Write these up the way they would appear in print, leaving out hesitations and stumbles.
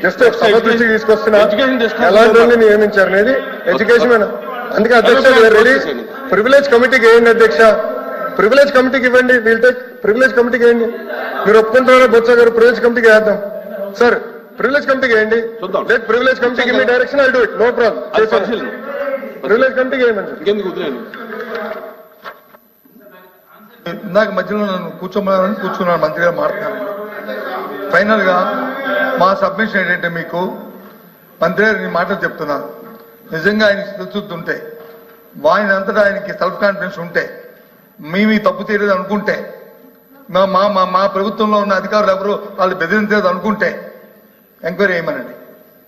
Just సభ దృష్టికి తీసుకొస్తున్నా ఎలాంటి వాళ్ళని నియమించారు అనేది ఎడ్యుకేషన్. అందుకే అధ్యక్ష రెడీ ప్రివిలేజ్ కమిటీకి వేయండి అధ్యక్ష, ప్రివిలేజ్ కమిటీకి ఇవ్వండి, వీల్ టేక్ ప్రివిలేజ్ కమిటీకి వేయండి. మీరు ఒప్పుకుంటారా బొత్స గారు? ప్రివిలేజ్ కమిటీకి వేద్దాం సార్, ప్రివిలేజ్ కమిటీకి వేయండి. లెట్ ప్రివిలేజ్ కమిటీకి మీ direction I do it, no problem. Privilege కమిటీకి వేయండి. ఇందాక మధ్యలో నన్ను కూర్చున్నాను, మంత్రి గారు మాట్లాడుతున్నాను. ఫైనల్ గా మా సబ్మిషన్ ఏంటంటే, మీకు మంత్రి గారు నీ మాటలు చెప్తున్నాను, నిజంగా ఆయన తెలుస్తుంటే, ఆయన అంతటా ఆయనకి సెల్ఫ్ కాన్ఫిడెన్స్ ఉంటే, మేము తప్పు చేయలేదు అనుకుంటే, మా ప్రభుత్వంలో ఉన్న అధికారులు ఎవరు వాళ్ళు బెదిరించలేదు అనుకుంటే ఎంక్వైరీ చేయమనండి,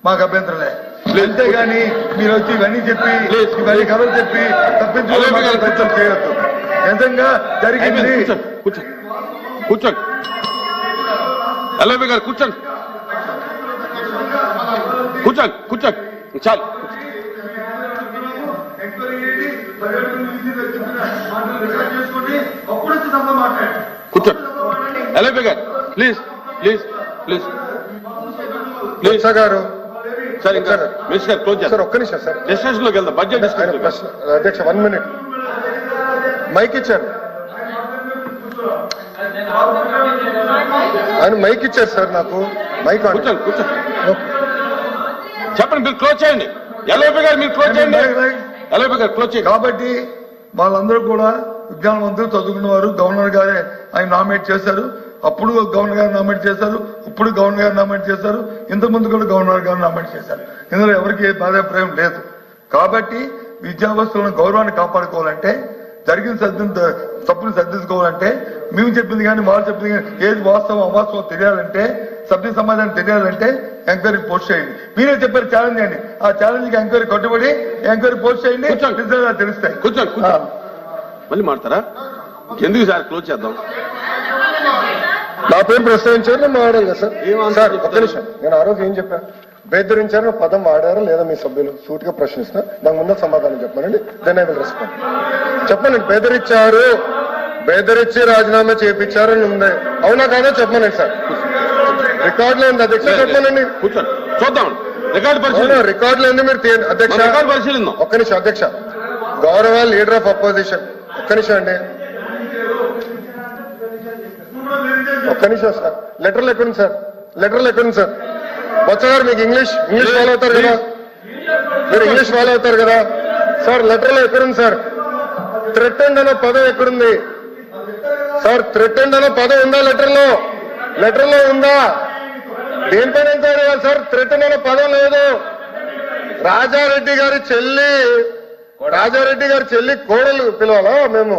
మాకు అభ్యంతరం లేదు. అంతేగాని మీరు వచ్చి ఇవన్నీ చెప్పి ఇవన్నీ కథలు చెప్పి తప్పించుకోవడం ప్రయత్నం చేయొద్దు. నిజంగా జరిగింది. కూర్చోండి ఎల్ఐబి గారు, కూర్చోండి కూర్చోండి కూర్చోండి చాలు. కూర్చోండి ఎల్ఐబి గారు, ప్లీజ్ ప్లీజ్ ప్లీజ్ ప్లీజ్ గారు. సార్ ఇంకా మినిస్టర్ గారు క్లోజ్ చేస్తారు. ఒక్క నిమిషం సార్, డిస్కషన్ లోకి వెళ్దాం. Budget discussion. అధ్యక్ష 1 minute మైక్ ఇచ్చారు, ఆయన మైక్ ఇచ్చారు సార్, నాకు మైక్. కూర్చోండి కూర్చోండి చెప్పండి, మీరు క్లోజ్ చేయండి. ఎల్ఐబి గారు మీరు క్లోజ్ చేయండి. ఎల్ఐబి గారు క్లోజ్ చేయండి. కాబట్టి వాళ్ళందరూ కూడా విజ్ఞానవంతులు, చదువుకున్న వారు. గవర్నర్ గారే ఆయన నామినేట్ చేశారు, అప్పుడు గవర్నర్ గారు నామినేట్ చేశారు, ఇప్పుడు గవర్నర్ గారు నామినేట్ చేశారు, ఇంతకుముందు కూడా గవర్నర్ గారు నామినేట్ చేశారు. ఇందులో ఎవరికి ఏ బాధాప్రాయం లేదు. కాబట్టి విద్యావస్థలను గౌరవాన్ని కాపాడుకోవాలంటే, జరిగిన తప్పుని సర్దించుకోవాలంటే, మేము చెప్పింది కానీ వాళ్ళు చెప్పింది కానీ ఏది వాస్తవం అవాస్తవం తెలియాలంటే, సభ్య సమాధానం తెలియాలంటే ఎంక్వైరీ పోస్ట్ చేయండి. మీరే చెప్పారు ఛాలెంజ్ చేయండి, ఆ ఛాలెంజ్ కి ఎంక్వైరీ కట్టుబడి ఎంక్వైరీ పోస్ట్ చేయండి, రిజల్ట్ తెలుస్తాయి. కూర్చోండి కూర్చోండి మళ్ళీ మాడతారా? ఎందుకు సార్ క్లోజ్ చేద్దాం? నా పేరు ప్రస్తావించారు, నేను వాడాలి కదా సార్. సార్ ఒక్క నిమిషం, నేను ఆ రోజు ఏం చెప్పాను? బేదరించారు పదం వాడారా లేదా మీ సభ్యులు? సూట్ గా ప్రశ్నిస్తున్నా, దాని ముందు సమాధానం చెప్పానండి. Then I will respond. చెప్పండి, బెదిరించారు, బెదిరించి రాజీనామా చేయించారు అని ఉంది, అవునా కాదా చెప్పమనండి సార్. రికార్డులో ఉంది అధ్యక్ష, చెప్పమనండి. కూర్చోండి చూద్దాం. రికార్డులో ఉంది, మీరు అధ్యక్ష పరిశీలిద్దాం. ఒక్క నిమిషం అధ్యక్ష. గౌరవ లీడర్ ఆఫ్ అపోజిషన్, ఒక్క నిమిషం అండి, ఒక్క నిమిషం సార్. లెటర్లు ఎక్కడుంది సార్? లెటర్లు ఎక్కడుంది సార్? బొత్స గారు మీకు ఇంగ్లీష్ ఫాలో అవుతారు కదా, మీరు ఇంగ్లీష్ ఫాలో అవుతారు కదా సార్. లెటర్లో ఎక్కడుంది సార్? థ్రెటెండ్ అనే పదం ఎక్కడుంది సార్? థ్రెటెండ్ అనే పదం ఉందా లెటర్లో? లెటర్లో ఉందా? దేనిపైన ఎంక్వైరీ చేయాలి సార్? థ్రెటెండ్ అనే పదం లేదు. రాజారెడ్డి గారి చెల్లి కోడలు పిలవాలా మేము?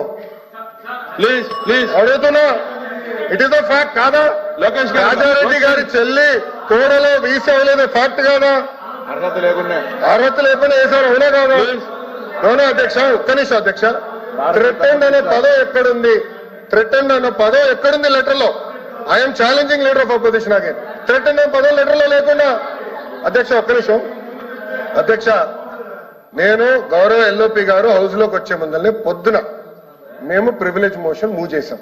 ప్లీజ్ ప్లీజ్ అడుగుతున్నా, ఇట్ ఈస్ ద ఫ్యాక్ట్ కాదా? లోకేష్ రాజారెడ్డి గారి చెల్లి కోడలో వీసా అవ్వలేదు, ఫ్యాక్ట్ కాదా? అర్హత లేకుండా వేశారు, అవునా కాదా? అవునా అధ్యక్ష? ఒక్క నిమిషం అధ్యక్ష. థ్రెటెండ్ అనే పదం ఎక్కడుంది? థ్రెటెండ్ అనే పదం ఎక్కడుంది లెటర్ లో? I'm challenging leader of opposition again. Threatened అనే పదం లెటర్ లో లేకుండా. అధ్యక్ష ఒక్క నిమిషం అధ్యక్ష, నేను గౌరవ ఎల్ఓపి గారు హౌస్ లోకి వచ్చే ముందల్ని పొద్దున మేము ప్రివిలేజ్ మోషన్ మూవ్ చేశాం.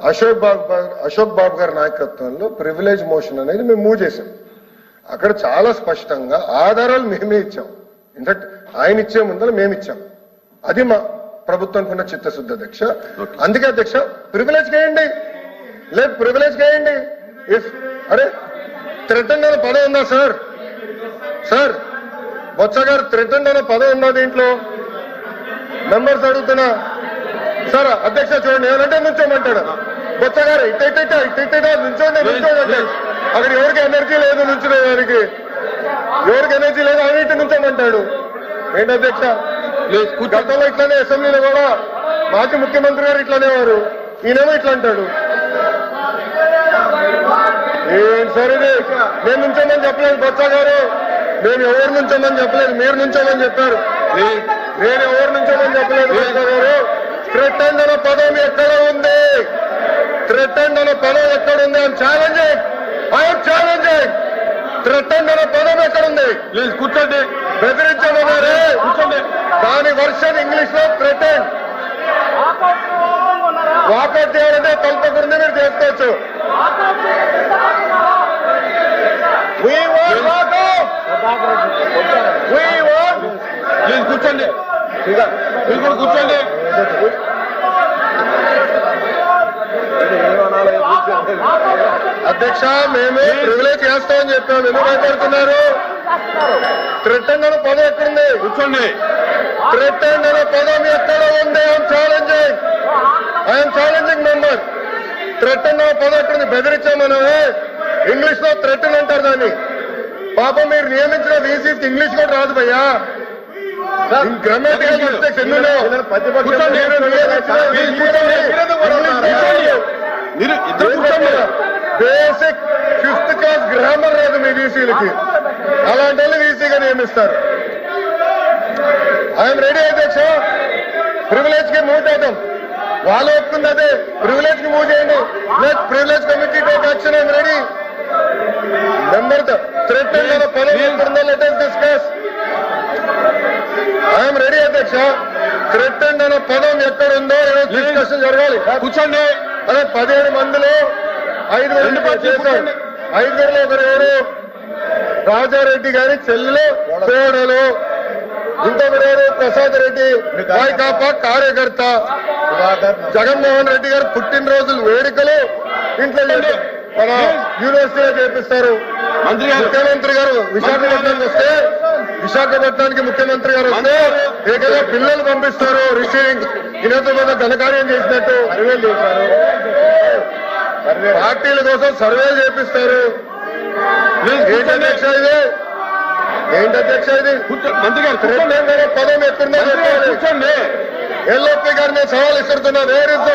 అశోక్ బాబు గారి నాయకత్వంలో ప్రివిలేజ్ మోషన్ అనేది మేము మూవ్ చేశాం. అక్కడ చాలా స్పష్టంగా ఆధారాలు మేమే ఇచ్చాం. ఇన్ఫాక్ట్ ఆయన ఇచ్చే ముందర మేము ఇచ్చాం. అది మా ప్రభుత్వానికి ఉన్న చిత్తశుద్ధి అధ్యక్ష. అందుకే అధ్యక్ష ప్రివిలేజ్ చేయండి, లేదు ప్రివిలేజ్ చేయండి. ఇఫ్ అరే థ్రెటెండ్ అనే పదం ఉందా సార్? సార్ బొత్స గారు థ్రెటెండ్ అనే పదం ఉందా దీంట్లో? మెంబర్స్ అడుగుతున్నా సార్. అధ్యక్ష చూడండి, ఏమంటే నుంచోమంటాడు బొత్స గారు, నుంచోండి అక్కడ ఎవరికి ఎనర్జీ లేదు నుంచునేదానికి, ఎవరికి ఎనర్జీ లేదు ఆయన నుంచోమంటాడు. ఏంటి అధ్యక్ష? గతంలో ఇట్లానే అసెంబ్లీలో కూడా మాజీ ముఖ్యమంత్రి గారు ఇట్లానే వారు, ఈయనేమో ఇట్లా అంటాడు. ఏంటి సార్ ఇది? నేను నుంచోమని చెప్పలేదు బొత్స గారు, నేను ఎవరు నుంచోమని చెప్పలేదు, మీరు నుంచోమని చెప్పారు. నేను ఎవరు నుంచోమని చెప్పలేదు బొత్స గారు. థ్రెటెండ్ అనే పదం ఎక్కడ ఉంది? థ్రెటెండ్ అనే పదం ఎక్కడుంది? I'm challenging. థ్రెటెండ్ అనే పదం ఎక్కడుంది? ప్లీజ్ కూర్చోండి. బెదిరించమన్నారే, కూర్చోండి. దాని వర్షన్ ఇంగ్లీష్ లో థ్రెటెండ్. వాకౌట్ చేయాలంటే తలపకుండా మీరు చేసుకోవచ్చు. We want walkout. We want. Please కూర్చోండి మీరు కూడా కూర్చోండి. అధ్యక్ష మేము ప్రివిలేజ్ చేస్తామని చెప్పాము. ఎందుకు మాట్లాడుతున్నారు? థ్రెటన్ అనే పదం ఎక్కడుంది? కూర్చోండి. థ్రెటన్ అనే పదం ఎక్కడ ఉంది? I'm challenging member. థ్రెటన్ అనే పదం ఎక్కడుంది? బెదిరించాం మనమే. ఇంగ్లీష్ లో థ్రెటన్ అంటారు దాన్ని. పాపం మీరు నియమించిన వీసీకి ఇంగ్లీష్ కూడా రాదు భయ్యా. గ్రామటికల్ మిస్టేక్స్ ఎన్నో. మీరు ఇద్దరు కూర్చోండి. బేసిక్ 5th క్లాస్ గ్రామర్ రాదు మీ వీసీలకి. అలాంటి వాళ్ళు వీసీగా నియమిస్తారు. ఐఎమ్ రెడీ అధ్యక్ష. ప్రివిలేజ్ కి మూవ్ చేద్దాం. వాళ్ళు ఒప్పుకుంది అదే. ప్రివిలేజ్ కి మూవ్ చేయండి. Next privilege committee take action. I'm ready. Number threat అన్న పదం ఎక్కడుందో let us discuss. I'm ready అధ్యక్ష. థ్రెట్ అన్న పదం ఎక్కడుందో డిస్కషన్ జరగాలి. కూర్చోండి. అదే 17 మందిలో 5 చేశారు. 5 ఒకరు రాజారెడ్డి గారి చెల్లెలు కోడలు, ఇంకొకరు ప్రసాద్ రెడ్డి వైకాపా కార్యకర్త. జగన్మోహన్ రెడ్డి గారు పుట్టినరోజులు వేడుకలు ఇంట్లో మన యూనివర్సిటీలో చేపిస్తారు. ముఖ్యమంత్రి గారు విశాఖపట్నానికి వస్తే, విశాఖపట్నానికి ముఖ్యమంత్రి గారు వస్తే ఏకైనా పిల్లలు పంపిస్తారు. రిసీవింగ్ ఈయనతో పెద్ద ఘనకార్యం చేసినట్టు సర్వేలు చేశారు. పార్టీల కోసం సర్వేలు చేపిస్తారు. ఏంటి అధ్యక్ష ఇది? ఏంటి అధ్యక్ష ఇది? మంత్రి గారు పదం ఎక్కడుందో చెప్పాలి. కూర్చోండి. ఎల్ఓపి గారిని సవాల్ ఇస్తున్నా. Where is the